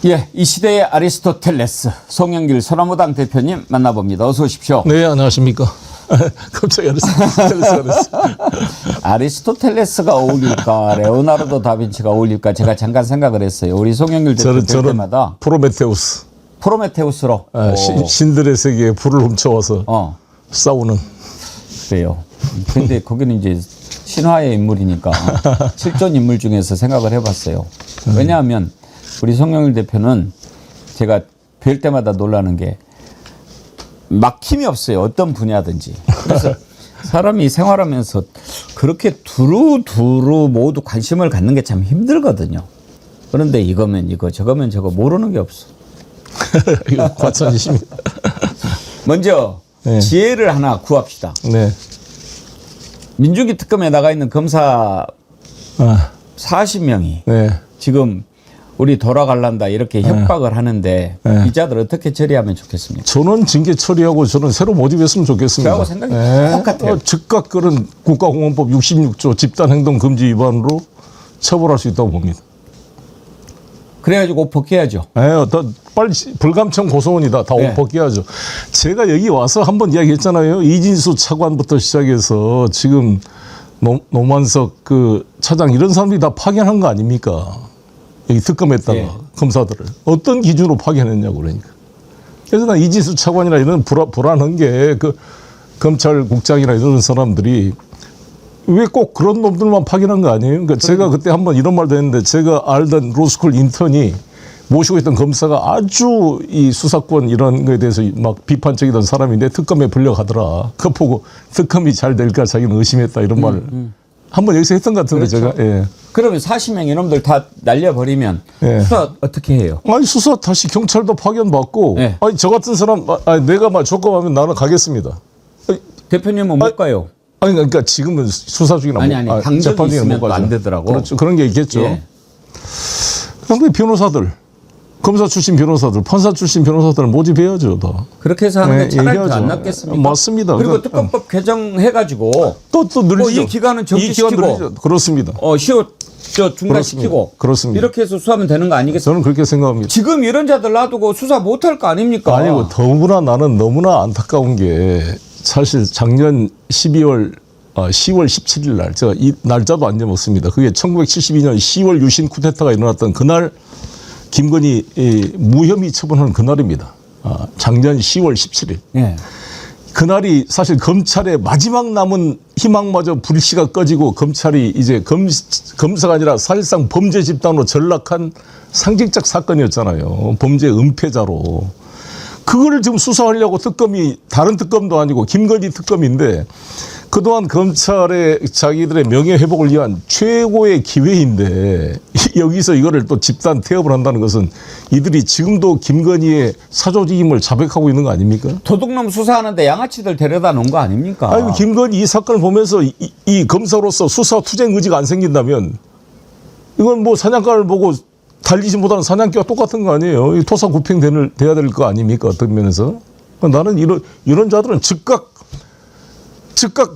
예, 이 시대의 아리스토텔레스 송영길 소나무당 대표님 만나봅니다. 어서 오십시오. 네, 안녕하십니까. 갑자기 아리스토텔레스가 됐어. 아리스토텔레스가 어울릴까, 레오나르도 다빈치가 어울릴까, 제가 잠깐 생각을 했어요. 우리 송영길 대표 뵐 때마다 프로메테우스. 프로메테우스로 신들의 세계에 불을 훔쳐와서 싸우는. 그래요. 근데 거기는 이제 신화의 인물이니까 실존 인물 중에서 생각을 해봤어요. 왜냐하면 우리 송영길 대표는 제가 뵐 때마다 놀라는 게 막힘이 없어요. 어떤 분야든지. 그래서 사람이 생활하면서 그렇게 두루두루 모두 관심을 갖는 게 참 힘들거든요. 그런데 이거면 이거, 저거면 저거 모르는 게 없어. 이거 과천이십니다. 먼저 네. 지혜를 하나 구합시다. 네. 민중기 특검에 나가 있는 검사 40명이 네. 지금 우리 돌아갈란다 이렇게 협박을 하는데 기자들 어떻게 처리하면 좋겠습니까? 저는 징계 처리하고 저는 새로 모집했으면 좋겠습니다. 저하고 생각이 똑같아요. 즉각 그런 국가공원법 66조 집단행동금지 위반으로 처벌할 수 있다고 봅니다. 그래가지고 옷 벗겨야죠. 더 빨리 불감청 고소원이다. 다 네. 벗겨야죠. 제가 여기 와서 한번 이야기했잖아요. 이진수 차관부터 시작해서 지금 노만석 그 차장 이런 사람들이 다 파견한 거 아닙니까? 여기 특검했다가 네. 검사들을 어떤 기준으로 파견했냐고 그러니까. 그래서 나 이진수 차관이나 이런 불안한 게 그 검찰국장이나 이런 사람들이 왜 꼭 그런 놈들만 파견한 거 아니에요? 그러니까 제가 그때 한번 이런 말도 했는데 제가 알던 로스쿨 인턴이 모시고 있던 검사가 아주 이 수사권 이런 거에 대해서 막 비판적이던 사람인데 특검에 불려가더라. 그거 보고 특검이 잘 될까 자기는 의심했다 이런 말을 한번 여기서 했던 것 같은데 그렇죠. 제가. 예. 그러면 40명 이놈들 다 날려버리면 수사 어떻게 해요? 아니 수사 다시 경찰도 파견받고 네. 아니 저 같은 사람 내가 막 조건하면 나는 가겠습니다. 대표님은 못 가요. 아니 그러니까 지금은 수사 중이나 아니 당정이 재판이나 있으면 못 또 안 가죠. 되더라고. 그렇죠. 그런 게 있겠죠. 예. 그런데 변호사들, 검사 출신 변호사들, 판사 출신 변호사들을 모집해야죠. 다. 그렇게 해서 하는 게 차라리 더 얘기하죠. 안 낫겠습니까? 맞습니다. 그리고 특검법 개정해가지고 또 늘리죠. 이 기간은 정지시키고 늘리죠. 그렇습니다. 중단시키고 그렇습니다. 이렇게 해서 수사하면 되는 거 아니겠습니까? 저는 그렇게 생각합니다. 지금 이런 자들 놔두고 수사 못할 거 아닙니까? 아니고 더구나 나는 너무나 안타까운 게 사실 작년 10월 17일 날 제가 이 날짜도 안 잊어먹습니다. 그게 1972년 10월 유신 쿠데타가 일어났던 그날 김건희 무혐의 처분하는 그날입니다. 작년 10월 17일. 예. 그날이 사실 검찰의 마지막 남은 희망마저 불씨가 꺼지고 검찰이 이제 검사가 아니라 사실상 범죄 집단으로 전락한 상징적 사건이었잖아요. 범죄 은폐자로. 그거를 지금 수사하려고 특검이 다른 특검도 아니고 김건희 특검인데 그동안 검찰의 자기들의 명예회복을 위한 최고의 기회인데 여기서 이거를 또 집단 태업을 한다는 것은 이들이 지금도 김건희의 사조직임을 자백하고 있는 거 아닙니까? 도둑놈 수사하는데 양아치들 데려다 놓은 거 아닙니까? 아니, 김건희 이 사건을 보면서 이 검사로서 수사 투쟁 의지가 안 생긴다면 이건 뭐 사냥감을 보고 달리지 못하는 사냥개와 똑같은 거 아니에요. 토사구팽 돼야 될 거 아닙니까? 어떤 면에서. 나는 이런 자들은 즉각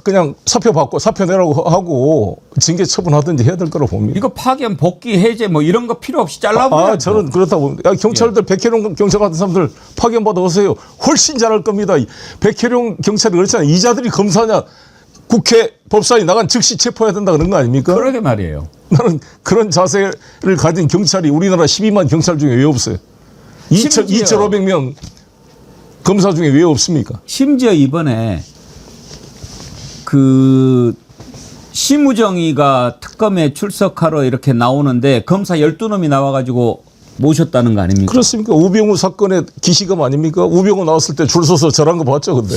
그냥 사표 받고 사표 내라고 하고 징계 처분하든지 해야 될 거라고 봅니다. 이거 파견, 복귀, 해제 뭐 이런 거 필요 없이 잘라버려. 저는 그렇다고 봅니다. 경찰들 백혜룡 경찰 같은 사람들 파견 받아 오세요. 훨씬 잘할 겁니다. 백혜룡 경찰이 그렇잖아요. 이자들이 검사냐. 국회 법사위 나간 즉시 체포해야 된다 그런 거 아닙니까? 그러게 말이에요. 나는 그런 자세를 가진 경찰이 우리나라 12만 경찰 중에 왜 없어요? 2,500명 검사 중에 왜 없습니까? 심지어 이번에 그 심우정이가 특검에 출석하러 이렇게 나오는데 검사 12놈이 나와가지고 모셨다는 거 아닙니까? 그렇습니까? 우병우 사건의 기시감 아닙니까? 우병우 나왔을 때 줄 서서 저런 거 봤죠, 근데.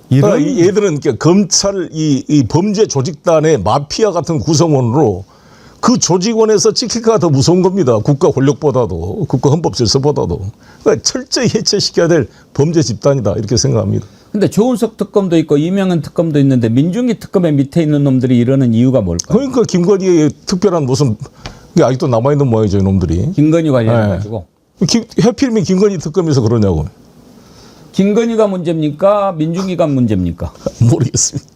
얘들은 검찰 이 범죄 조직단의 마피아 같은 구성원으로 그 조직원에서 찍힐까가 더 무서운 겁니다. 국가 권력보다도, 국가 헌법 질서보다도. 그러니까 철저히 해체시켜야 될 범죄 집단이다 이렇게 생각합니다. 근데 조은석 특검도 있고 이명현 특검도 있는데 민중기 특검의 밑에 있는 놈들이 이러는 이유가 뭘까요? 그러니까 김건희의 특별한 무슨 게 아직도 남아있는 모양이죠, 이놈들이. 김건희 관련해가지고. 해필이면 김건희 특검에서 그러냐고. 김건희가 문제입니까? 민중기가 문제입니까? 모르겠습니다.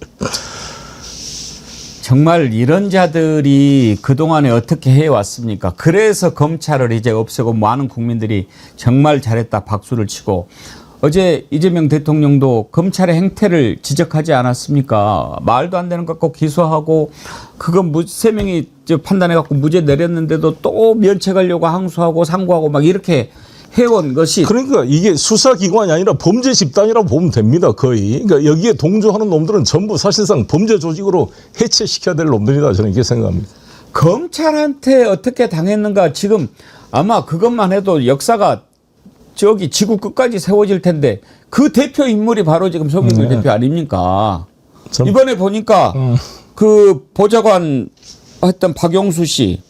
정말 이런 자들이 그동안에 어떻게 해왔습니까? 그래서 검찰을 이제 없애고 많은 국민들이 정말 잘했다 박수를 치고 어제 이재명 대통령도 검찰의 행태를 지적하지 않았습니까? 말도 안 되는 것 갖고 기소하고 그건 세 명이 판단해 갖고 무죄 내렸는데도 또 면책하려고 항소하고 상고하고 막 이렇게 해온 것이 그러니까 이게 수사기관이 아니라 범죄 집단이라고 보면 됩니다. 거의. 그러니까 여기에 동조하는 놈들은 전부 사실상 범죄 조직으로 해체시켜야 될 놈들이다. 저는 이렇게 생각합니다. 검찰한테 어떻게 당했는가 지금 아마 그것만 해도 역사가 저기 지구 끝까지 세워질 텐데 그 대표 인물이 바로 지금 송영길 대표 아닙니까? 이번에 보니까 그 보좌관 했던 박용수 씨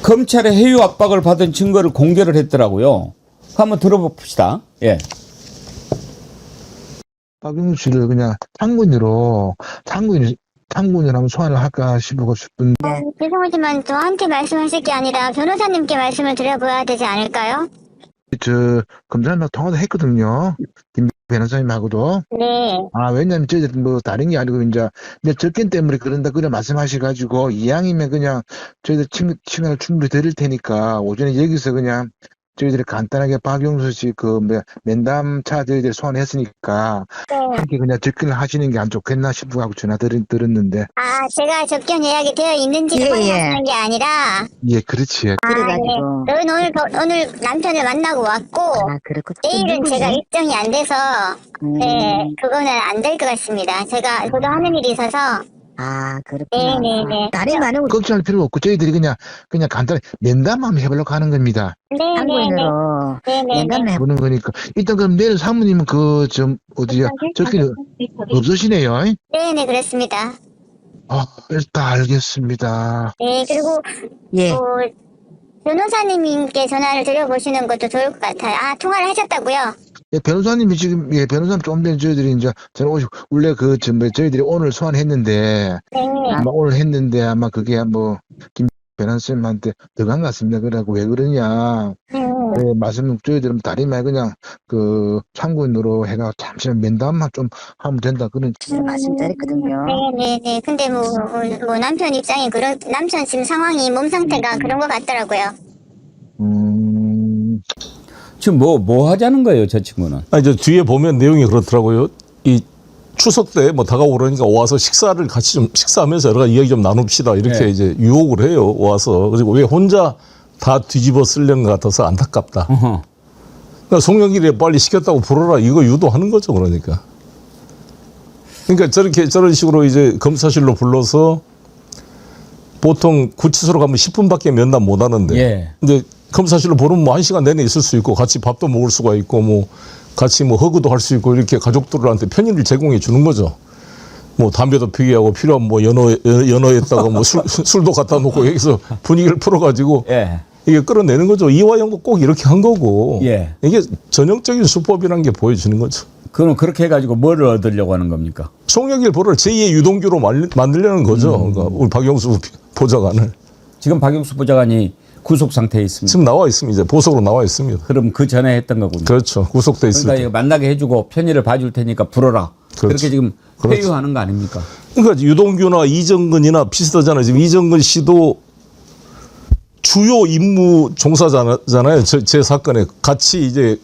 검찰의 해유 압박을 받은 증거를 공개를 했더라고요. 한번 들어봅시다. 예. 박용수 씨를 그냥 참고인으로 한번 소환을 할까 싶은. 네. 죄송하지만 저한테 말씀하실 게 아니라 변호사님께 말씀을 드려봐야 되지 않을까요? 저 검사님하고 통화도 했거든요. 김 변호사님하고도. 네. 왜냐면 저희들 뭐 다른 게 아니고 이제 내 접견 때문에 그런다 그래 말씀하셔가지고 이왕이면 그냥 저희들 시간을 충분히 드릴 테니까 오전에 여기서 그냥 저희들이 간단하게 박용수 씨 면담차 저희들이 소환했으니까 함께 그냥 접견을 하시는 게 안 좋겠나 싶어 갖고 전화 들었는데. 제가 접견 예약이 되어 있는지를 확인하시는 게 아니라. 예, 그렇지. 그래가지고. 네. 오늘 남편을 만나고 왔고. 내일은 제가 일정이 안 돼서. 네, 그거는 안 될 것 같습니다. 저도 하는 일이 있어서. 그렇구나. 네네네. 다른 많은 걱정할 필요 없고 저희들이 그냥 간단히 면담 한번 해보려고 하는 겁니다. 한국인으로 네네네. 해보는 거니까 일단 그럼 내일 사모님은 어디야 접견 없으시네요. 네네, 그렇습니다. 일단 알겠습니다. 네, 그리고 예. 변호사님께 전화를 드려보시는 것도 좋을 것 같아요. 통화를 하셨다고요? 예, 변호사님이 지금 변호사님 조금 전에 저희들이 이제 저는 원래 저희들이 오늘 소환했는데 네. 오늘 했는데 아마 그게 김 변호사님한테 들어간 것 같습니다. 그래갖고 왜 그러냐. 네, 말씀 저희들은 다리 말 그냥 참고인으로 해가 잠시만 면담만 좀 하면 된다 그런 말씀드렸거든요. 네네네. 근데 남편 입장이 남편 지금 상황이 몸 상태가 그런 것 같더라고요. 지금 뭐 하자는 거예요, 저 친구는? 저 뒤에 보면 내용이 그렇더라고요. 이 추석 때 다가오려니까 와서 식사를 같이 좀 식사하면서 여러 가지 이야기 좀 나눕시다. 이렇게 네. 이제 유혹을 해요. 와서. 그리고 왜 혼자 다 뒤집어 쓰려는 것 같아서 안타깝다. 그러니까 송영길이 빨리 시켰다고 부르라. 이거 유도하는 거죠. 그러니까 저런 식으로 이제 검사실로 불러서 보통 구치소로 가면 10분밖에 면담 못 하는데. 예. 근데 검사실로 부르면 1시간 내내 있을 수 있고 같이 밥도 먹을 수가 있고 같이 허그도 할 수 있고 이렇게 가족들한테 편의를 제공해 주는 거죠. 담배도 피게 하고 필요한 연어에다가 술도 갖다 놓고 여기서 분위기를 풀어가지고 예. 이게 끌어내는 거죠. 이화영도 꼭 이렇게 한 거고. 예. 이게 전형적인 수법이라는 게 보여지는 거죠. 그럼 그렇게 해가지고 뭐를 얻으려고 하는 겁니까? 송영길 보를 제2의 유동규로 만들려는 거죠. 그러니까 우리 박영수 보좌관을. 지금 박용수 보좌관이 구속 상태에 있습니다. 지금 나와 있습니다. 이제 보석으로 나와 있습니다. 그럼 그 전에 했던 거군요. 그렇죠. 구속돼 있을 그러니까 때. 이거 만나게 해주고 편의를 봐줄 테니까 불어라. 그렇죠. 그렇게 지금 그렇죠. 회유하는 거 아닙니까? 그러니까 유동규나 이정근이나 비슷하잖아요. 지금 이정근 씨도 주요 임무 종사자잖아요. 제 사건에 같이 이제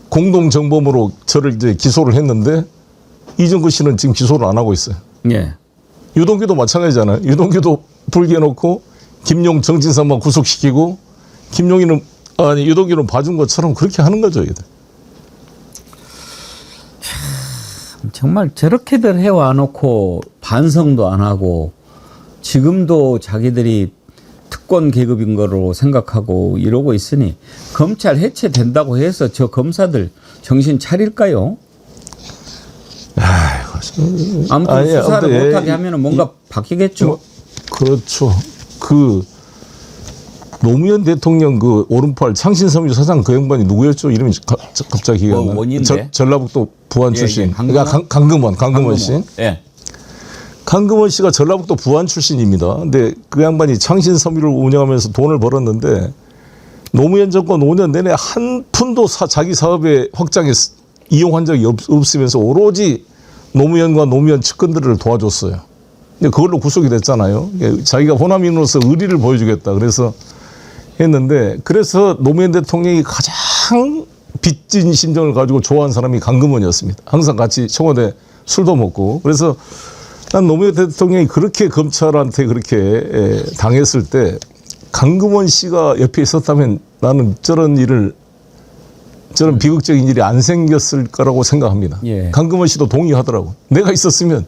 공동 정범으로 저를 이제 기소를 했는데 이정근 씨는 지금 기소를 안 하고 있어요. 예. 유동규도 마찬가지잖아요. 유동규도 불기해놓고 김용 정진상만 구속시키고 유동규는 봐준 것처럼 그렇게 하는 거죠. 얘들. 정말 저렇게들 해와놓고 반성도 안 하고 지금도 자기들이 특권 계급인 거로 생각하고 이러고 있으니 검찰 해체된다고 해서 저 검사들 정신 차릴까요? 아무튼 수사를 못하게 하면 뭔가 바뀌겠죠. 그렇죠. 노무현 대통령 오른팔 창신섬유 사장 그 양반이 누구였죠? 이름이 갑자기 기억이 안 나요. 원인데? 전라북도 부안 출신. 강금원? 그러니까 강금원 씨. 예. 강금원 씨가 전라북도 부안 출신입니다. 근데 그 양반이 창신섬유를 운영하면서 돈을 벌었는데 노무현 정권 5년 내내 한 푼도 자기 사업의 확장에 이용한 적이 없으면서 오로지 노무현과 노무현 측근들을 도와줬어요. 근데 그걸로 구속이 됐잖아요. 자기가 호남인으로서 의리를 보여주겠다. 그래서 했는데, 그래서 노무현 대통령이 가장 빚진 심정을 가지고 좋아하는 사람이 강금원이었습니다. 항상 같이 청와대 술도 먹고. 그래서 난 노무현 대통령이 그렇게 검찰한테 그렇게 당했을 때 강금원 씨가 옆에 있었다면 나는 저런 비극적인 일이 안 생겼을 거라고 생각합니다. 예. 강금원 씨도 동의하더라고. 내가 있었으면.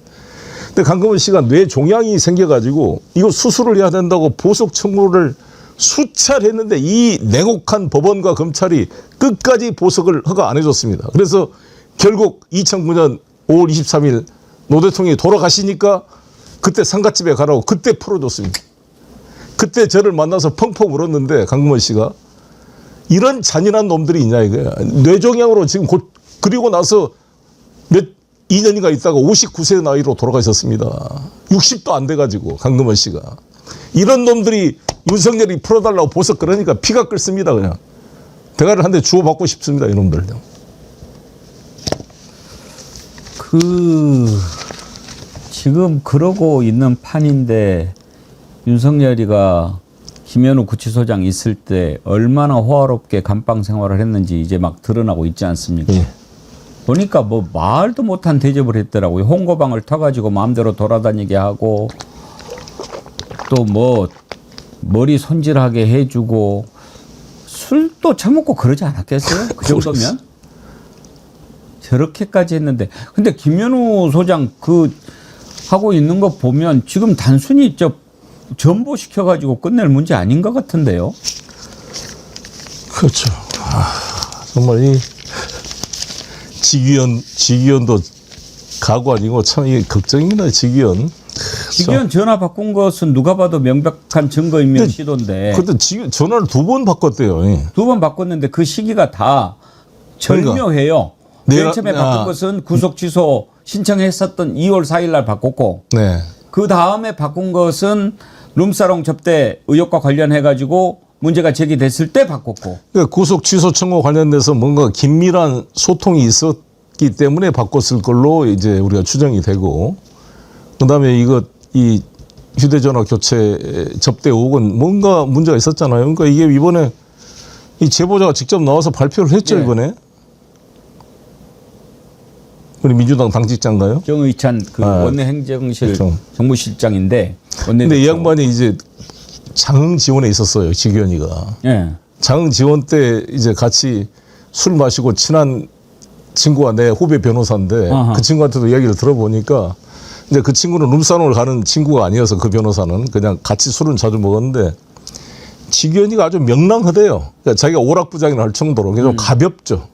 근데 강금원 씨가 뇌 종양이 생겨가지고 이거 수술을 해야 된다고 보석 청구를 수차례 했는데 이 냉혹한 법원과 검찰이 끝까지 보석을 허가 안 해줬습니다. 그래서 결국 2009년 5월 23일 노 대통령이 돌아가시니까 그때 상가집에 가라고 그때 풀어줬습니다. 그때 저를 만나서 펑펑 울었는데 강금원 씨가 이런 잔인한 놈들이 있냐 이거야. 뇌종양으로 지금 그리고 나서 2년인가 있다가 59세 나이로 돌아가셨습니다. 60도 안 돼가지고 강금원 씨가. 이런 놈들이 윤석열이 풀어달라고 보석 그러니까 피가 끓습니다. 그냥. 대가를 한 대 주워받고 싶습니다. 이놈들. 지금 그러고 있는 판인데 윤석열이가 김현우 구치소장 있을 때 얼마나 호화롭게 감방 생활을 했는지 이제 막 드러나고 있지 않습니까? 예. 보니까 뭐 말도 못한 대접을 했더라고요. 홍거방을 타가지고 마음대로 돌아다니게 하고 또 뭐 머리 손질하게 해주고 술도 처먹고 그러지 않았겠어요? 그 정도면? 저렇게까지 했는데 근데 김현우 소장 하고 있는 거 보면 지금 단순히 전보시켜가지고 끝낼 문제 아닌 것 같은데요? 그렇죠. 정말 이 직위원도 가고 아니고 참 이게 걱정입니다. 직위원. 직위원 전화 바꾼 것은 누가 봐도 명백한 증거인멸 시도인데. 그때 전화를 2번 바꿨대요. 예. 2번 바꿨는데 그 시기가 다 절묘해요. 맨 처음에 바꾼 것은 구속 취소 신청했었던 2월 4일 날 바꿨고 네. 그 다음에 바꾼 것은 룸사롱 접대 의혹과 관련해가지고 문제가 제기됐을 때 바꿨고. 그러니까 구속 취소 청구 관련돼서 뭔가 긴밀한 소통이 있었기 때문에 바꿨을 걸로 이제 우리가 추정이 되고, 그다음에 이 휴대전화 교체 접대 의혹은 뭔가 문제가 있었잖아요. 그러니까 이게 이번에 이 제보자가 직접 나와서 발표를 했죠. 네. 이번에. 우리 민주당 당직자인가요? 정의찬 원내행정실 그렇죠. 정무실장인데. 근데 이 양반이 이제 장흥 지원에 있었어요. 직위원이가. 예. 장흥 지원 때 이제 같이 술 마시고 친한 친구가 내 후배 변호사인데 아하. 그 친구한테도 이야기를 들어보니까 근데 그 친구는 룸사롱을 가는 친구가 아니어서 그 변호사는 그냥 같이 술은 자주 먹었는데 직위원이가 아주 명랑하대요. 그러니까 자기가 오락부장이라 할 정도로 좀 가볍죠.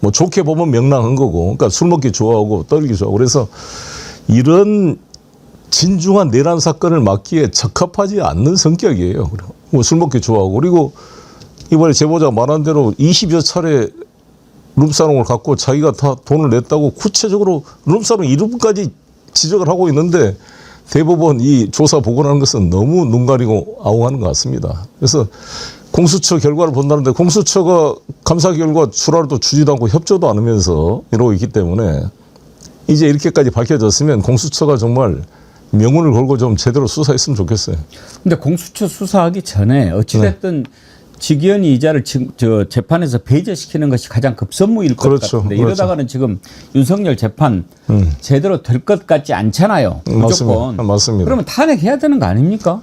뭐 좋게 보면 명랑한 거고, 그러니까 술 먹기 좋아하고 떨기 좋아하고, 그래서 이런 진중한 내란 사건을 막기에 적합하지 않는 성격이에요. 뭐 술 먹기 좋아하고, 그리고 이번에 제보자가 말한 대로 20여 차례 룸사롱을 갖고 자기가 다 돈을 냈다고 구체적으로 룸사롱 이름까지 지적을 하고 있는데 대법원 이 조사 보고하는 것은 너무 눈 가리고 아웅하는 것 같습니다. 그래서 공수처 결과를 본다는데 공수처가 감사 결과 출하도 주지도 않고 협조도 않으면서 이러고 있기 때문에 이제 이렇게까지 밝혀졌으면 공수처가 정말 명운을 걸고 좀 제대로 수사했으면 좋겠어요. 근데 공수처 수사하기 전에 어찌됐든 직위원이 이자를 재판에서 배제시키는 것이 가장 급선무일 것 그렇죠. 같은데 그렇죠. 이러다가는 지금 윤석열 재판 제대로 될 것 같지 않잖아요. 무조건. 맞습니다. 그러면 탄핵해야 되는 거 아닙니까?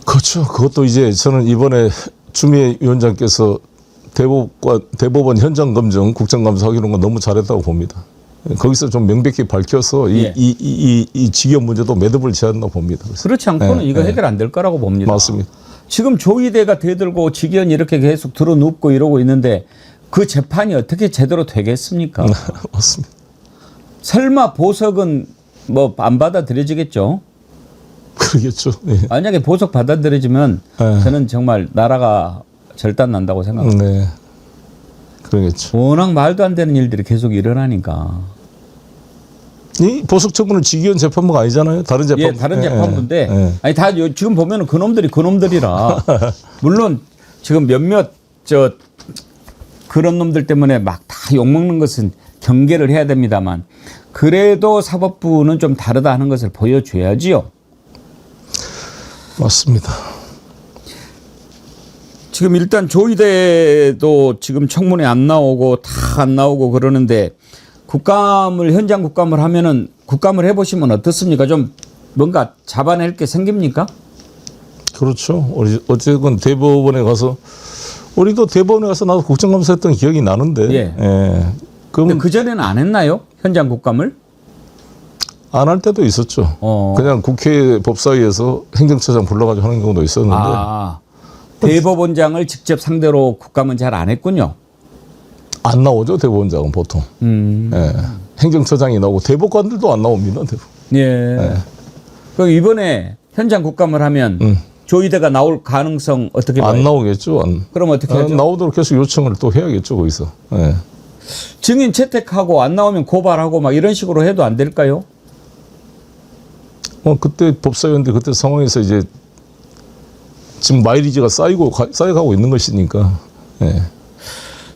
그렇죠. 그것도 이제 저는 이번에 추미애 위원장께서 대법원 현장 검증, 국정감사하기로 건 너무 잘했다고 봅니다. 거기서 좀 명백히 밝혀서 예. 이 직위원 문제도 매듭을 지었다고 봅니다. 그래서. 그렇지 않고는 이거 해결 안 될 거라고 봅니다. 맞습니다. 지금 조의대가 대들고 직위원이 이렇게 계속 들어눕고 이러고 있는데 그 재판이 어떻게 제대로 되겠습니까? 맞습니다. 설마 보석은 뭐 안 받아들여지겠죠? 그러겠죠. 예. 만약에 보석 받아들여지면 네. 저는 정말 나라가 절단 난다고 생각합니다. 네. 그러겠죠. 워낙 말도 안 되는 일들이 계속 일어나니까. 이 보석 청구는 직위원 재판부가 아니잖아요. 다른 재판부. 예, 다른 재판부인데 아니 다 지금 보면은 그놈들이라 물론 지금 몇몇 그런 놈들 때문에 막 다 욕먹는 것은 경계를 해야 됩니다만 그래도 사법부는 좀 다르다 하는 것을 보여줘야지요. 맞습니다. 지금 일단 조의대도 지금 청문회 안 나오고 다 안 나오고 그러는데 국감을 현장 국감을 하면은 국감을 해보시면 어떻습니까? 좀 뭔가 잡아낼 게 생깁니까? 그렇죠. 어쨌든 대법원에 가서 우리도 대법원에 가서 나도 국정감사했던 기억이 나는데. 예. 예. 근데 그럼 그 전에는 안 했나요? 현장 국감을? 안 할 때도 있었죠. 그냥 국회 법사위에서 행정처장 불러가지고 하는 경우도 있었는데. 아, 대법원장을 직접 상대로 국감은 잘 안 했군요. 안 나오죠, 대법원장은 보통. 예. 행정처장이 나오고 대법관들도 안 나옵니다. 예. 그럼 이번에 현장 국감을 하면 조의대가 나올 가능성 어떻게 봐요? 안 나오겠죠. 그럼 어떻게 하죠? 나오도록 계속 요청을 또 해야겠죠, 거기서. 예. 증인 채택하고 안 나오면 고발하고 막 이런 식으로 해도 안 될까요? 그때 법사위원들 그때 상황에서 이제 지금 마일리지가 쌓여가고 있는 것이니까. 예.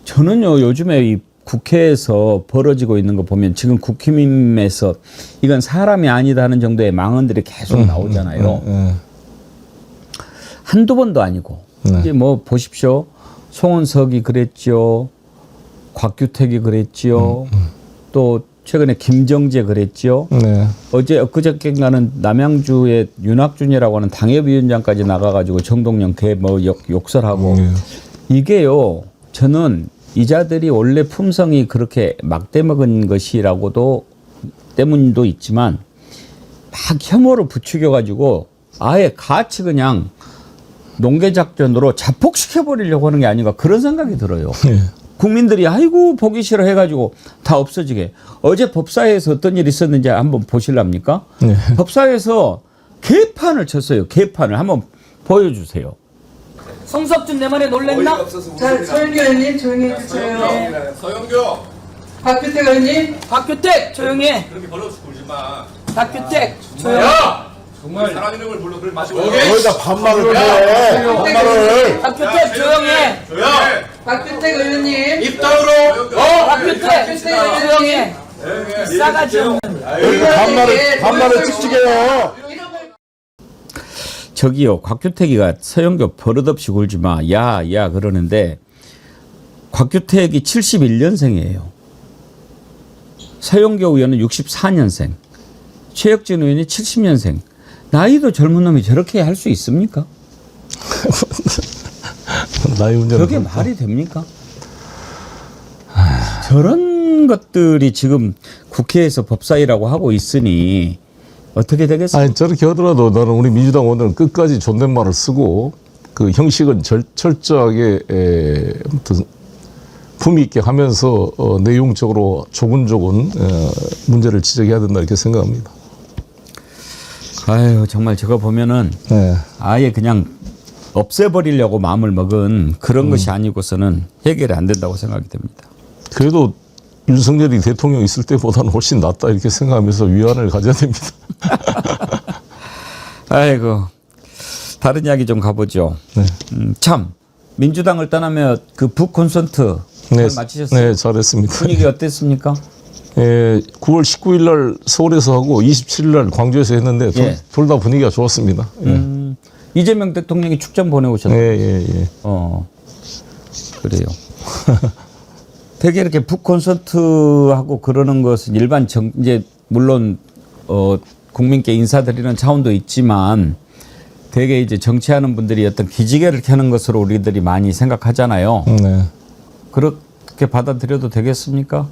저는요 요즘에 이 국회에서 벌어지고 있는 거 보면 지금 국힘에서 이건 사람이 아니다 하는 정도의 망언들이 계속 나오잖아요. 한두 번도 아니고 이제 뭐 보십시오. 송원석이 그랬죠. 곽규택이 그랬죠. 또 최근에 김정재 그랬죠. 네. 어제 엊그저께인가는 남양주의 윤학준이라고 하는 당협위원장까지 나가가지고 정동영 개 뭐 욕설하고 이게요. 저는 이자들이 원래 품성이 그렇게 막대먹은 것이라고도 때문도 있지만 막 혐오를 부추겨가지고 아예 같이 그냥 농계작전으로 자폭시켜버리려고 하는 게 아닌가 그런 생각이 들어요. 국민들이 아이고 보기 싫어 해가지고 다 없어지게. 어제 법사위에서 어떤 일이 있었는지 한번 보실랍니까? 네. 법사위에서 개판을 쳤어요. 개판을 한번 보여주세요. 송석준 내 말에 놀랬나? 자, 서영교 의원님 조용히 해주세요. 서영교! 박규택 의원님. 박규택 조용히 해. 그렇게 벌어서 굴지 마. 박규택 조용히 해. 야! 정말 사람 이름을 불러 그러지 마시고. 거기다 반말을 해. 반말을. 박규택 조용히 해. 조용! 박규택 의원님. 입 다물어! 박규택 조용히 해. 싸가지 없는. 반말을 찍찍해요. 저기요 곽규택이가 서영교 버릇없이 굴지 마. 야 그러는데 곽규택이 71년생이에요. 서영교 의원은 64년생. 최혁진 의원이 70년생. 나이도 젊은 놈이 저렇게 할 수 있습니까? 나이 문제는 저게 말이 됩니까? 저런 것들이 지금 국회에서 법사위라고 하고 있으니 어떻게 되겠어요? 아니 저렇게 하더라도 나는 우리 민주당 의원들은 끝까지 존댓말을 쓰고 그 형식은 철저하게 아무튼 품위 있게 하면서 내용적으로 조근조근 문제를 지적해야 된다 이렇게 생각합니다. 아유 정말 저거 보면은 네. 아예 그냥 없애버리려고 마음을 먹은 그런 것이 아니고서는 해결이 안 된다고 생각이 됩니다. 그래도 윤석열이 대통령 있을 때보다는 훨씬 낫다 이렇게 생각하면서 위안을 가져야 됩니다. 아이고 다른 이야기 좀 가보죠. 네. 참 민주당을 떠나며 그 북콘서트 잘 마치셨어요? 네, 잘했습니다. 분위기 어땠습니까? 예, 9월 19일 날 서울에서 하고 27일 날 광주에서 했는데 예. 둘 다 분위기가 좋았습니다. 예. 이재명 대통령이 축전 보내오셨나요? 예. 그래요. 되게 이렇게 북콘서트하고 그러는 것은 일반 이제 물론 국민께 인사드리는 차원도 있지만 되게 이제 정치하는 분들이 어떤 기지개를 켜는 것으로 우리들이 많이 생각하잖아요. 네. 그렇게 받아들여도 되겠습니까?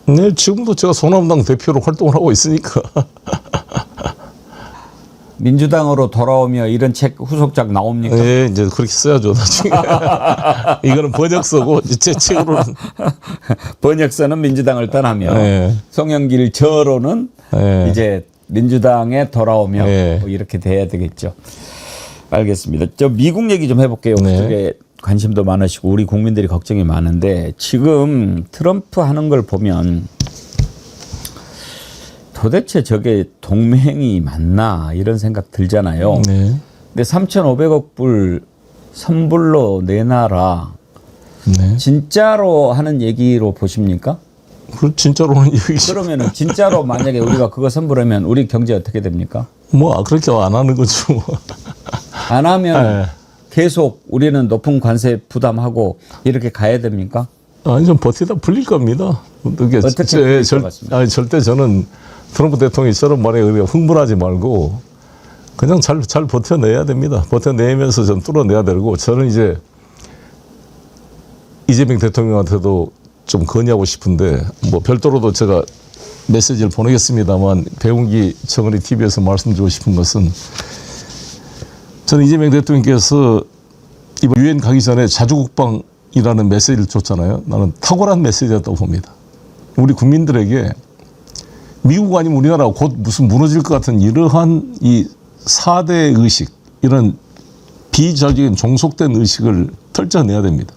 네, 지금도 제가 소남당 대표로 활동을 하고 있으니까. 민주당으로 돌아오며 이런 책 후속작 나옵니까? 네, 이제 그렇게 써야죠, 나중에. 이거는 번역서고, 제 책으로는. 번역서는 민주당을 떠나며 네. 송영길 저로는 네. 이제 민주당에 돌아오며 네. 뭐 이렇게 돼야 되겠죠. 알겠습니다. 저 미국 얘기 좀 해볼게요. 네. 그쪽에 관심도 많으시고 우리 국민들이 걱정이 많은데 지금 트럼프 하는 걸 보면 도대체 저게 동맹이 맞나 이런 생각 들잖아요. 네. 근데 3,500억 불 선불로 내놔라. 네. 진짜로 하는 얘기로 보십니까? 그 진짜로는 얘기죠. 그러면은 진짜로 만약에 우리가 그거 선보라면 우리 경제 어떻게 됩니까? 뭐 그렇게 안 하는 거죠. 안 하면 네. 계속 우리는 높은 관세 부담하고 이렇게 가야 됩니까? 아니 좀 버티다 풀릴 겁니다. 어떻게 풀릴 것 같습니까? 절대 저는 트럼프 대통령이 저런 말에 우리가 흥분하지 말고 그냥 잘 버텨내야 됩니다. 버텨내면서 좀 뚫어내야 되고 저는 이제 이재명 대통령한테도 좀 건의하고 싶은데 뭐 별도로도 제가 메시지를 보내겠습니다만 배웅기 정은희 TV에서 말씀드리고 싶은 것은 저는 이재명 대통령께서 이번 유엔 가기 전에 자주국방이라는 메시지를 줬잖아요. 나는 탁월한 메시지였다고 봅니다. 우리 국민들에게 미국 아니면 우리나라가 곧 무슨 무너질 것 같은 이러한 이 4대 의식, 이런 비자적인 종속된 의식을 떨쳐내야 됩니다.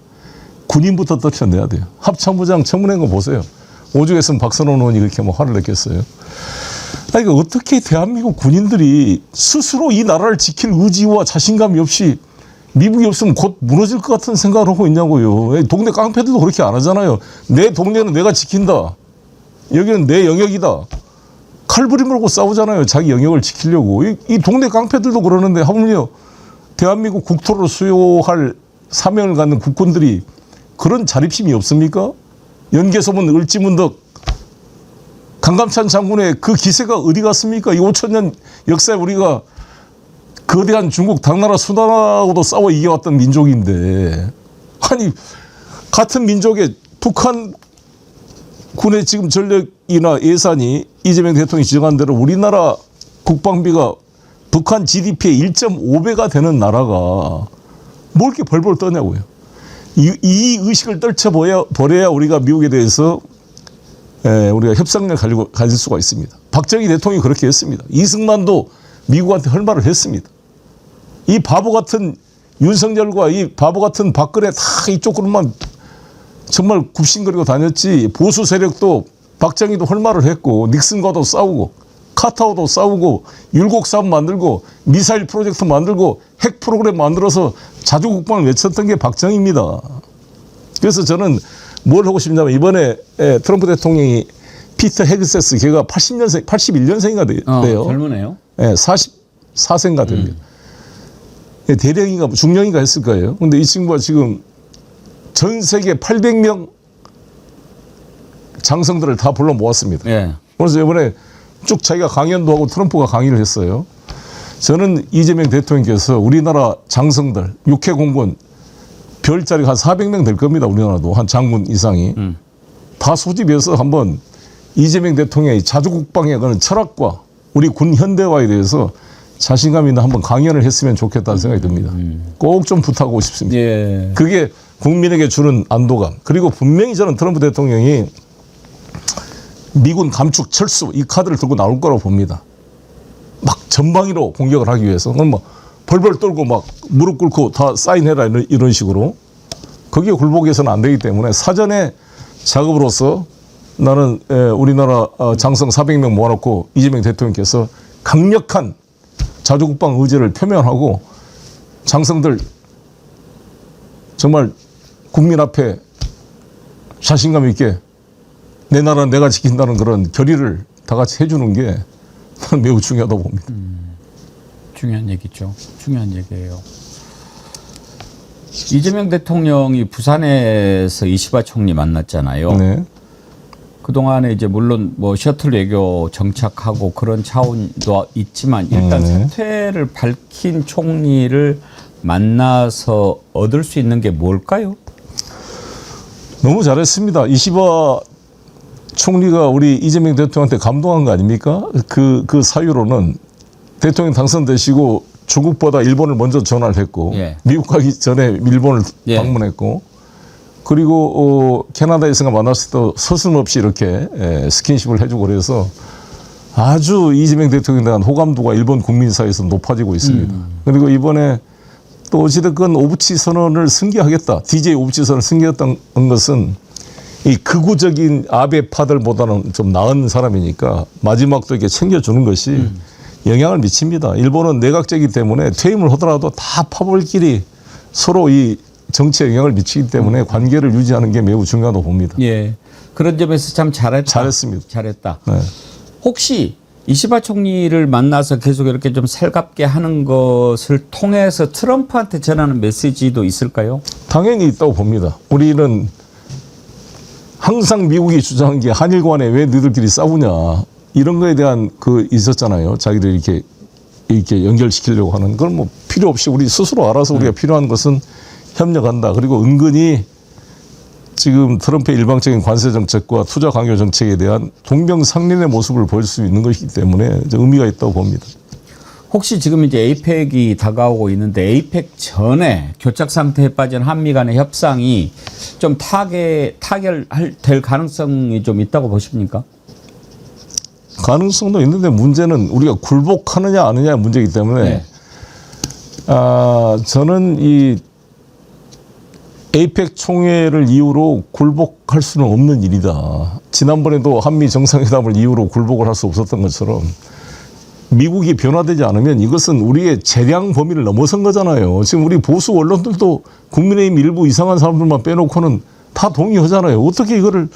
군인부터 떨쳐내야 돼요. 합참부장 청문회인 거 보세요. 오죽했으면 박선원 의원이 그렇게 뭐 화를 냈겠어요. 아니, 어떻게 대한민국 군인들이 스스로 이 나라를 지킬 의지와 자신감이 없이 미국이 없으면 곧 무너질 것 같은 생각을 하고 있냐고요. 동네 깡패들도 그렇게 안 하잖아요. 내 동네는 내가 지킨다. 여기는 내 영역이다. 칼부림 물고 싸우잖아요. 자기 영역을 지키려고. 이 동네 깡패들도 그러는데 하물며 대한민국 국토를 수호할 사명을 갖는 국군들이 그런 자립심이 없습니까? 연개소문 을지문덕 강감찬 장군의 그 기세가 어디 갔습니까? 이 5천년 역사에 우리가 거대한 중국 당나라 수나라하고도 싸워 이겨왔던 민족인데 아니 같은 민족의 북한 군의 지금 전력이나 예산이 이재명 대통령이 지정한 대로 우리나라 국방비가 북한 GDP의 1.5배가 되는 나라가 뭘 이렇게 벌벌 떠냐고요. 이 의식을 떨쳐버려야 우리가 미국에 대해서 우리가 협상을 가질 수가 있습니다. 박정희 대통령이 그렇게 했습니다. 이승만도 미국한테 헐말을 했습니다. 이 바보 같은 윤석열과 이 바보 같은 박근혜 다 이쪽으로만 정말 굽신거리고 다녔지. 보수 세력도 박정희도 헐말을 했고 닉슨과도 싸우고 카타오도 싸우고 율곡3 만들고 미사일 프로젝트 만들고 핵 프로그램 만들어서 자주국방을 외쳤던 게 박정희입니다. 그래서 저는 뭘 하고 싶냐면 이번에 트럼프 대통령이 피터 헤그세스 걔가 81년생인가 돼요. 젊으네요. 44세인가 됩니다. 대령인가 중령인가 했을 거예요. 근데 이 친구가 지금 전 세계 800명 장성들을 다 불러 모았습니다. 예. 그래서 이번에 쭉 자기가 강연도 하고 트럼프가 강의를 했어요. 저는 이재명 대통령께서 우리나라 장성들, 육해공군 별자리가 한 400명 될 겁니다. 우리나라도 한 장군 이상이. 다 소집해서 한번 이재명 대통령의 자주국방의 그런 철학과 우리 군 현대화에 대해서 자신감 있는 한번 강연을 했으면 좋겠다는 생각이 듭니다. 꼭 좀 부탁하고 싶습니다. 예. 그게 국민에게 주는 안도감. 그리고 분명히 저는 트럼프 대통령이 미군 감축 철수 이 카드를 들고 나올 거라고 봅니다. 막 전방위로 공격을 하기 위해서. 그럼 막 벌벌 떨고 막 무릎 꿇고 다 사인해라 이런 식으로. 거기에 굴복해서는 안 되기 때문에 사전에 작업으로서 나는 우리나라 장성 400명 모아놓고 이재명 대통령께서 강력한 자주국방 의지를 표명하고 장성들 정말 국민 앞에 자신감 있게 내 나라 내가 지킨다는 그런 결의를 다 같이 해주는 게 매우 중요하다고 봅니다. 중요한 얘기죠. 중요한 얘기예요. 이재명 대통령이 부산에서 이시바 총리 만났잖아요. 네. 그동안에 이제 물론 뭐 셔틀 외교 정착하고 그런 차원도 있지만 일단 네. 사퇴를 밝힌 총리를 만나서 얻을 수 있는 게 뭘까요? 너무 잘했습니다. 이시바 총리가 우리 이재명 대통령한테 감동한 거 아닙니까? 그 사유로는 대통령 당선되시고 중국보다 일본을 먼저 전화를 했고 예. 미국 가기 전에 일본을 예. 방문했고 그리고 캐나다에서 만났을 때 서슴없이 이렇게 스킨십을 해주고 그래서 아주 이재명 대통령에 대한 호감도가 일본 국민 사이에서 높아지고 있습니다. 그리고 이번에 또 어찌됐건 오부치 선언을 승계하겠다. DJ 오부치 선언을 승계했던 것은 이 극우적인 아베파들보다는 좀 나은 사람이니까 마지막도 이렇게 챙겨주는 것이 영향을 미칩니다. 일본은 내각제이기 때문에 퇴임을 하더라도 다 파벌끼리 서로 이 정치에 영향을 미치기 때문에 관계를 유지하는 게 매우 중요하다고 봅니다. 예. 그런 점에서 참 잘했다. 잘했습니다. 잘했다. 네. 혹시 이시바 총리를 만나서 계속 이렇게 좀 살갑게 하는 것을 통해서 트럼프한테 전하는 메시지도 있을까요? 당연히 있다고 봅니다. 우리는 항상 미국이 주장한 게 한일 간에 왜 너희들끼리 싸우냐 이런 거에 대한 그 있었잖아요. 자기들 이렇게 연결시키려고 하는 그건 뭐 필요 없이 우리 스스로 알아서 우리가 필요한 것은 협력한다. 그리고 은근히 지금 트럼프의 일방적인 관세 정책과 투자 강요 정책에 대한 동병상련의 모습을 보일 수 있는 것이기 때문에 의미가 있다고 봅니다. 혹시 지금 이제 에이펙이 다가오고 있는데 에이펙 전에 교착 상태에 빠진 한미 간의 협상이 좀 타결될 가능성이 좀 있다고 보십니까? 가능성도 있는데 문제는 우리가 굴복하느냐 안 하느냐의 문제이기 때문에 네. 저는 이 에이펙 총회를 이유로 굴복할 수는 없는 일이다. 지난번에도 한미 정상회담을 이유로 굴복을 할 수 없었던 것처럼 미국이 변화되지 않으면 이것은 우리의 재량 범위를 넘어선 거잖아요. 지금 우리 보수 언론들도 국민의힘 일부 이상한 사람들만 빼놓고는 다 동의하잖아요. 어떻게 이거를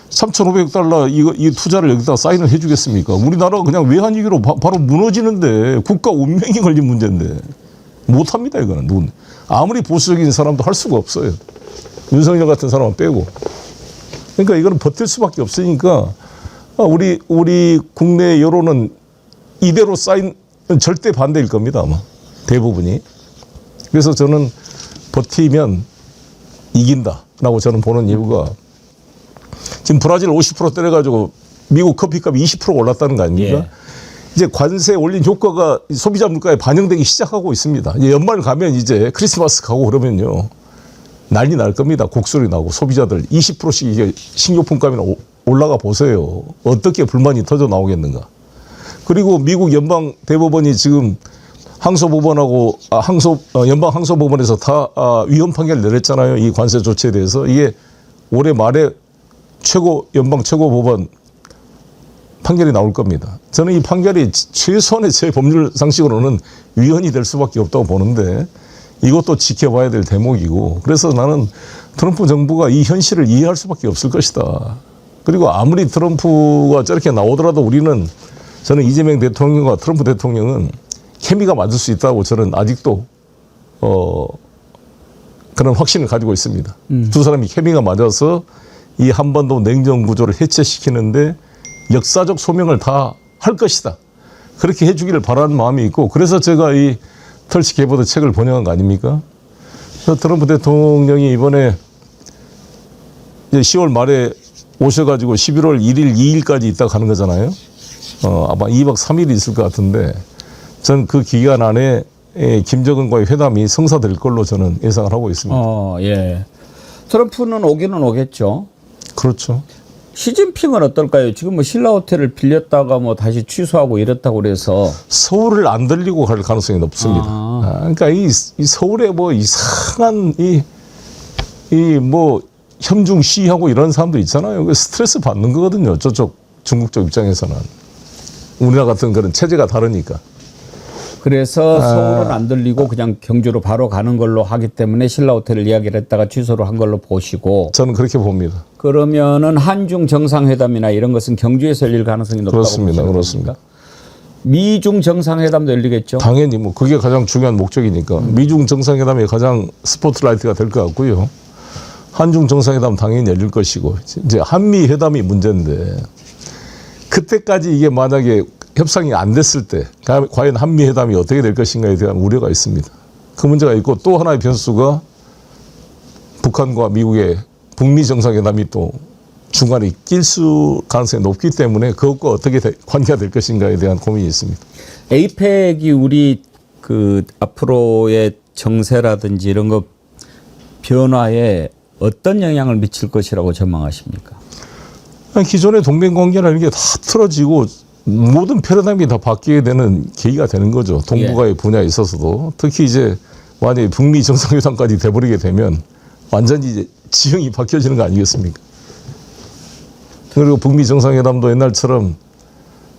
3,500달러 이 투자를 여기다 사인을 해 주겠습니까? 우리나라가 그냥 외환위기로 바로 무너지는데 국가 운명이 걸린 문제인데 못합니다. 이거는 누군 아무리 보수적인 사람도 할 수가 없어요. 윤석열 같은 사람은 빼고. 그러니까 이거는 버틸 수밖에 없으니까 우리 국내 여론은 이대로 사인 절대 반대일 겁니다. 아마 대부분이. 그래서 저는 버티면 이긴다라고 저는 보는 이유가 지금 브라질 50% 때려가지고 미국 커피값이 20% 올랐다는 거 아닙니까? 예. 이제 관세 올린 효과가 소비자 물가에 반영되기 시작하고 있습니다. 이제 연말 가면 이제 크리스마스 가고 그러면요. 난리 날 겁니다. 곡소리 나고 소비자들 20%씩 이게 식료품값이나 올라가 보세요. 어떻게 불만이 터져 나오겠는가. 그리고 미국 연방 대법원이 지금 항소법원하고 연방 항소법원에서 다 위헌 판결 내렸잖아요. 이 관세 조치에 대해서. 이게 올해 말에 연방 최고법원 판결이 나올 겁니다. 저는 이 판결이 최소한의 제 법률 상식으로는 위헌이 될 수밖에 없다고 보는데 이것도 지켜봐야 될 대목이고 그래서 나는 트럼프 정부가 이 현실을 이해할 수밖에 없을 것이다. 그리고 아무리 트럼프가 저렇게 나오더라도 저는 이재명 대통령과 트럼프 대통령은 케미가 맞을 수 있다고 저는 아직도 그런 확신을 가지고 있습니다. 두 사람이 케미가 맞아서 이 한반도 냉전 구조를 해체시키는데 역사적 소명을 다 할 것이다. 그렇게 해주기를 바라는 마음이 있고 그래서 제가 이 털시 게보드 책을 번역한 거 아닙니까? 그래서 트럼프 대통령이 이번에 이제 10월 말에 오셔가지고 11월 1일, 2일까지 있다 가는 거잖아요. 아마 2박 3일이 있을 것 같은데 전 그 기간 안에 김정은과의 회담이 성사될 걸로 저는 예상을 하고 있습니다. 예. 트럼프는 오기는 오겠죠. 그렇죠. 시진핑은 어떨까요? 지금 뭐 신라 호텔을 빌렸다가 뭐 다시 취소하고 이랬다고 그래서 서울을 안 들리고 갈 가능성이 높습니다. 그러니까 이 서울에 뭐 이상한 뭐 협중 시위하고 이런 사람들 있잖아요. 스트레스 받는 거거든요. 저쪽 중국 쪽 입장에서는. 우리나라 같은 그런 체제가 다르니까. 그래서 서울은 안 들리고 그냥 경주로 바로 가는 걸로 하기 때문에 신라 호텔을 이야기를 했다가 취소를 한 걸로 보시고 저는 그렇게 봅니다. 그러면은 한중 정상회담이나 이런 것은 경주에서 열릴 가능성이 높다고 그렇습니다. 보시는 그렇습니다. 겁니까? 미중 정상회담도 열리겠죠? 당연히 뭐 그게 가장 중요한 목적이니까 미중 정상회담이 가장 스포트라이트가 될 것 같고요. 한중 정상회담 당연히 열릴 것이고 이제 한미 회담이 문제인데 그때까지 이게 만약에 협상이 안 됐을 때 과연 한미 회담이 어떻게 될 것인가에 대한 우려가 있습니다. 그 문제가 있고 또 하나의 변수가 북한과 미국의 북미 정상회담이 또 중간에 낄 가능성이 높기 때문에 그것과 어떻게 관계가 될 것인가에 대한 고민이 있습니다. 에이펙이 우리 그 앞으로의 정세라든지 이런 거 변화에 어떤 영향을 미칠 것이라고 전망하십니까? 기존의 동맹관계라는 게 다 틀어지고 모든 패러다임이 다 바뀌게 되는 계기가 되는 거죠. 동북아의 분야에 있어서도. 특히 이제 만약에 북미 정상회담까지 돼버리게 되면 완전히 이제 지형이 바뀌어지는 거 아니겠습니까? 그리고 북미 정상회담도 옛날처럼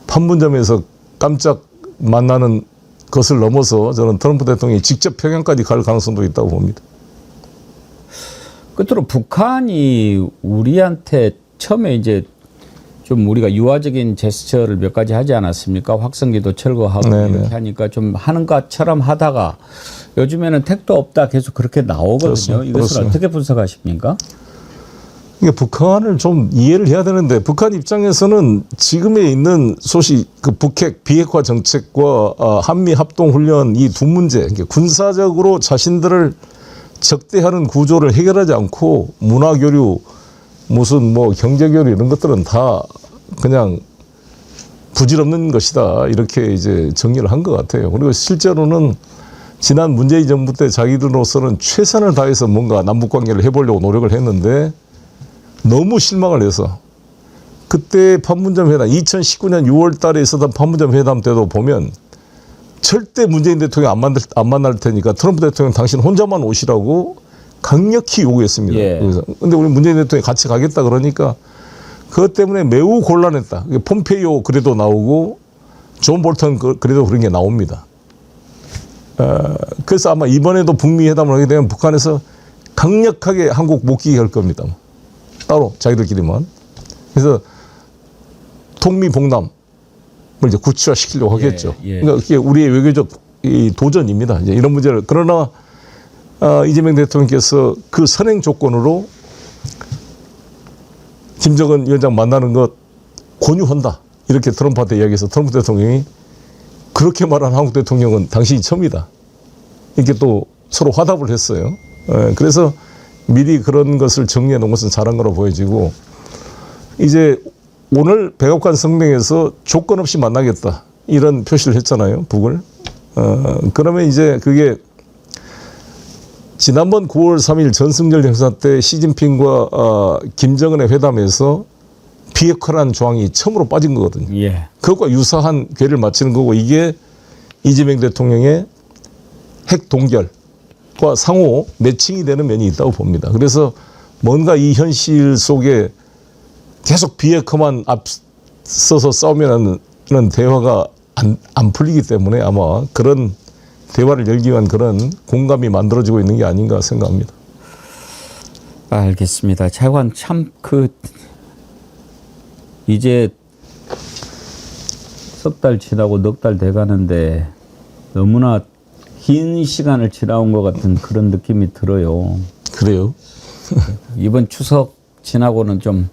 판문점에서 깜짝 만나는 것을 넘어서 저는 트럼프 대통령이 직접 평양까지 갈 가능성도 있다고 봅니다. 끝으로 북한이 우리한테 처음에 이제 좀 우리가 유화적인 제스처를 몇 가지 하지 않았습니까? 확성기도 철거하고 네네. 이렇게 하니까 좀 하는 것처럼 하다가 요즘에는 택도 없다 계속 그렇게 나오거든요. 그렇습니다. 이것을 그렇습니다. 어떻게 분석하십니까? 이게 북한을 좀 이해를 해야 되는데 북한 입장에서는 지금에 있는 소식 그 북핵 비핵화 정책과 한미 합동 훈련 이 두 문제 이게 군사적으로 자신들을 적대하는 구조를 해결하지 않고 문화 교류 무슨 뭐 경제 교류 이런 것들은 다 그냥 부질없는 것이다 이렇게 이제 정리를 한 것 같아요. 그리고 실제로는 지난 문재인 정부 때 자기들로서는 최선을 다해서 뭔가 남북 관계를 해보려고 노력을 했는데 너무 실망을 해서 그때 판문점 회담 2019년 6월 달에 있었던 판문점 회담 때도 보면 절대 문재인 대통령 안 만날 테니까 트럼프 대통령 당신 혼자만 오시라고 강력히 요구했습니다. 예. 그래서 근데 우리 문재인 대통령이 같이 가겠다 그러니까 그것 때문에 매우 곤란했다. 폼페이오 그래도 나오고 존 볼턴 그래도 그런 게 나옵니다. 그래서 아마 이번에도 북미 회담을 하게 되면 북한에서 강력하게 한국 못 끼게 할 겁니다. 따로 자기들끼리만. 그래서 통미봉남을 이제 구체화시키려고 하겠죠. 예. 그러니까 그게 우리의 외교적 이 도전입니다. 이제 이런 문제를 그러나 이재명 대통령께서 그 선행 조건으로 김정은 위원장 만나는 것 권유한다. 이렇게 트럼프한테 이야기해서 트럼프 대통령이 그렇게 말한 한국 대통령은 당신이 처음이다. 이렇게 또 서로 화답을 했어요. 그래서 미리 그런 것을 정리해 놓은 것은 잘한 거로 보여지고 이제 오늘 백악관 성명에서 조건 없이 만나겠다. 이런 표시를 했잖아요. 북을. 그러면 이제 그게 지난번 9월 3일 전승절 행사 때 시진핑과 김정은의 회담에서 비핵화라는 조항이 처음으로 빠진 거거든요. 예. 그것과 유사한 궤를 맞추는 거고 이게 이재명 대통령의 핵 동결과 상호 매칭이 되는 면이 있다고 봅니다. 그래서 뭔가 이 현실 속에 계속 비핵화만 앞서서 싸우면 하는 대화가 안 풀리기 때문에 아마 그런 대화를 열기 위한 그런 공감이 만들어지고 있는 게 아닌가 생각합니다. 알겠습니다. 차관 참 이제 석 달 지나고 넉 달 돼가는데 너무나 긴 시간을 지나온 것 같은 그런 느낌이 들어요. 그래요? 이번 추석 지나고는 좀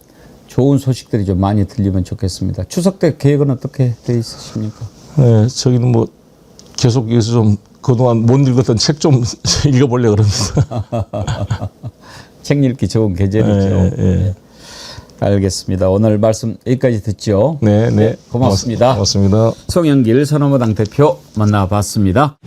좋은 소식들이 좀 많이 들리면 좋겠습니다. 추석 때 계획은 어떻게 돼 있으십니까? 네, 저기는 뭐 계속 여기서 좀 그동안 못 읽었던 책 좀 읽어보려고 그럽니다. 책 읽기 좋은 계절이죠. 네. 알겠습니다. 오늘 말씀 여기까지 듣죠. 네, 네. 고맙습니다. 고맙습니다. 송영길 선언무당 대표 만나봤습니다.